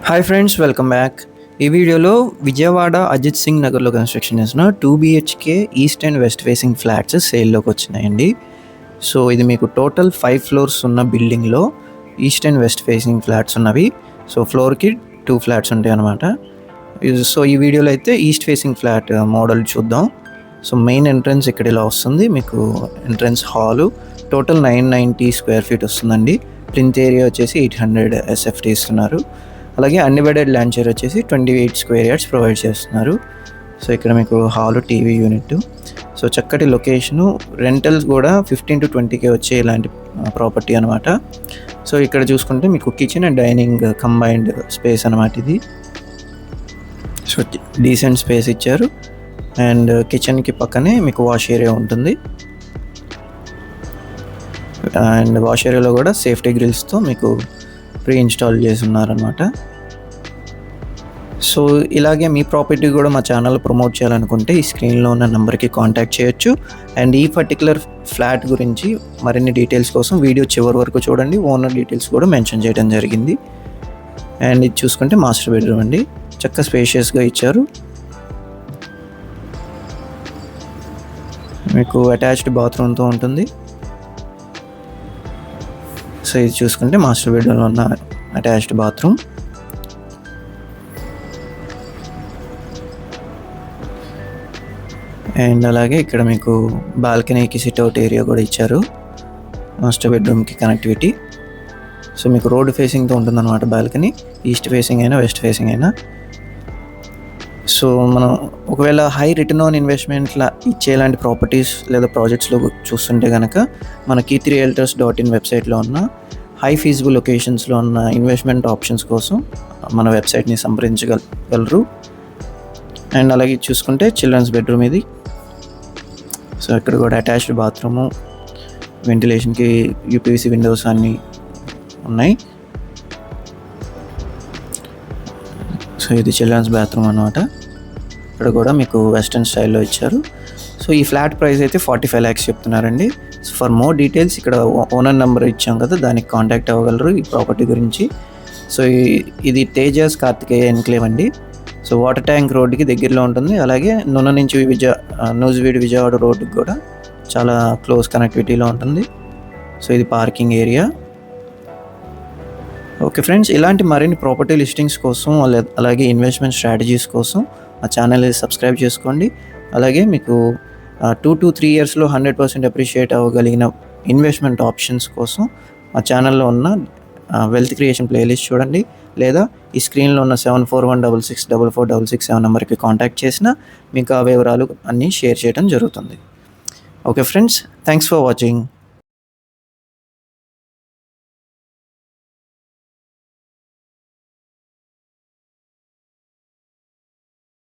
Hi friends, welcome back. ఈ వీడియోలో విజయవాడ అజిత్ సింగ్ నగర్లో కన్స్ట్రక్షన్ చేసిన 2 BHK east and west facing flats సేల్లోకి వచ్చినాయండి. సో ఇది మీకు టోటల్ 5 ఫ్లోర్స్ ఉన్న బిల్డింగ్లో east and west facing flats ఉన్నవి. సో ఫ్లోర్కి 2 ఫ్లాట్స్ ఉంటాయి అన్నమాట. సో ఈ వీడియోలో అయితే ఈస్ట్ ఫేసింగ్ ఫ్లాట్ మోడల్ చూద్దాం. సో మెయిన్ ఎంట్రన్స్ ఇక్కడ ఇలా వస్తుంది. మీకు entrance hall total 990 square feet వస్తుందండి. ప్లింత్ ఏరియా వచ్చేసి 800 SFT ఇస్తున్నారు. అలాగే అన్డివైడెడ్ ల్యాండ్ షేర్ వచ్చేసి 28 స్క్వేర్ యార్డ్స్ ప్రొవైడ్ చేస్తున్నారు. సో ఇక్కడ మీకు హాలు, టీవీ యూనిట్, సో చక్కటి లొకేషను, రెంటల్స్ కూడా 15 to 20K వచ్చే ఇలాంటి ప్రాపర్టీ అనమాట. సో ఇక్కడ చూసుకుంటే మీకు kitchen and dining combined space అనమాట ఇది. సో డీసెంట్ స్పేస్ ఇచ్చారు. అండ్ కిచెన్కి పక్కనే మీకు వాష్ ఏరియా ఉంటుంది. అండ్ వాష్ ఏరియాలో కూడా సేఫ్టీ గ్రిల్స్తో మీకు ప్రీ ఇన్స్టాల్ చేసి ఉన్నారనమాట. సో ఇలాగే మీ ప్రాపర్టీ కూడా మా ఛానల్ ప్రమోట్ చేయాలనుకుంటే ఈ స్క్రీన్లో ఉన్న నెంబర్కి కాంటాక్ట్ చేయొచ్చు. అండ్ ఈ పర్టికులర్ ఫ్లాట్ గురించి మరిన్ని డీటెయిల్స్ కోసం వీడియో చివరి వరకు చూడండి. ఓనర్ డీటెయిల్స్ కూడా మెన్షన్ చేయడం జరిగింది. అండ్ ఇది చూసుకుంటే మాస్టర్ బెడ్రూమ్ అండి. చక్కగా స్పేషియస్గా ఇచ్చారు. మీకు అటాచ్డ్ బాత్రూమ్తో ఉంటుంది. సో ఇది చూసుకుంటే మాస్టర్ బెడ్రూమ్లో ఉన్న అటాచ్డ్ బాత్రూమ్. అండ్ అలాగే ఇక్కడ మీకు బాల్కనీకి సిట్అవుట్ ఏరియా కూడా ఇచ్చారు. మాస్టర్ బెడ్రూమ్కి కనెక్టివిటీ. సో మీకు రోడ్ ఫేసింగ్తో ఉంటుందన్నమాట బాల్కనీ. ఈస్ట్ ఫేసింగ్ అయినా వెస్ట్ ఫేసింగ్ అయినా. సో మనం ఒకవేళ హై రిటర్న్ ఆన్ ఇన్వెస్ట్మెంట్లా ఇచ్చేలాంటి ప్రాపర్టీస్ లేదా ప్రాజెక్ట్స్లో చూస్తుంటే కనుక మన key3realtors.in వెబ్సైట్లో ఉన్న హై ఫీజిబుల్ లొకేషన్స్లో ఉన్న ఇన్వెస్ట్మెంట్ ఆప్షన్స్ కోసం మన వెబ్సైట్ని సంప్రదించగలరు. అండ్ అలాగే చూసుకుంటే చిల్డ్రన్స్ బెడ్రూమ్ ఇది. సో ఇక్కడ కూడా అటాచ్డ్ బాత్రూము, వెంటిలేషన్కి UPVC విండోస్ అన్నీ ఉన్నాయి. సో ఇది చిల్డ్రన్స్ బాత్రూమ్ అనమాట. ఇక్కడ కూడా మీకు వెస్టర్న్ స్టైల్లో ఇచ్చారు. సో ఈ ఫ్లాట్ ప్రైస్ అయితే 45 lakhs చెప్తున్నారండి. సో ఫర్ మోర్ డీటెయిల్స్ ఇక్కడ ఓనర్ నెంబర్ ఇచ్చాం కదా, దానికి కాంటాక్ట్ అవ్వగలరు ఈ ప్రాపర్టీ గురించి. సో ఇది తేజాస్ కార్తికేయ ఎన్క్లేవ్ అండి. సో వాటర్ ట్యాంక్ రోడ్డుకి దగ్గరలో ఉంటుంది. అలాగే నున్న నుంచి నూజివీడు విజయవాడ రోడ్డుకి కూడా చాలా క్లోజ్ కనెక్టివిటీలో ఉంటుంది. సో ఇది పార్కింగ్ ఏరియా. ఓకే ఫ్రెండ్స్, ఇలాంటి మరిన్ని ప్రాపర్టీ లిస్టింగ్స్ కోసం అలాగే ఇన్వెస్ట్మెంట్ స్ట్రాటజీస్ కోసం మా ఛానల్ సబ్స్క్రైబ్ చేసుకోండి. అలాగే మీకు 2 to 3 yearsలో 100% అప్రిషియేట్ అవ్వగలిగిన ఇన్వెస్ట్మెంట్ ఆప్షన్స్ కోసం మా ఛానల్లో ఉన్న వెల్త్ క్రియేషన్ ప్లేలిస్ట్ చూడండి. లేదా ఈ స్క్రీన్లో ఉన్న 7416644667 నెంబర్కి కాంటాక్ట్ చేసినా మీకు ఆ వివరాలు అన్నీ షేర్ చేయడం జరుగుతుంది. Okay friends, thanks for watching.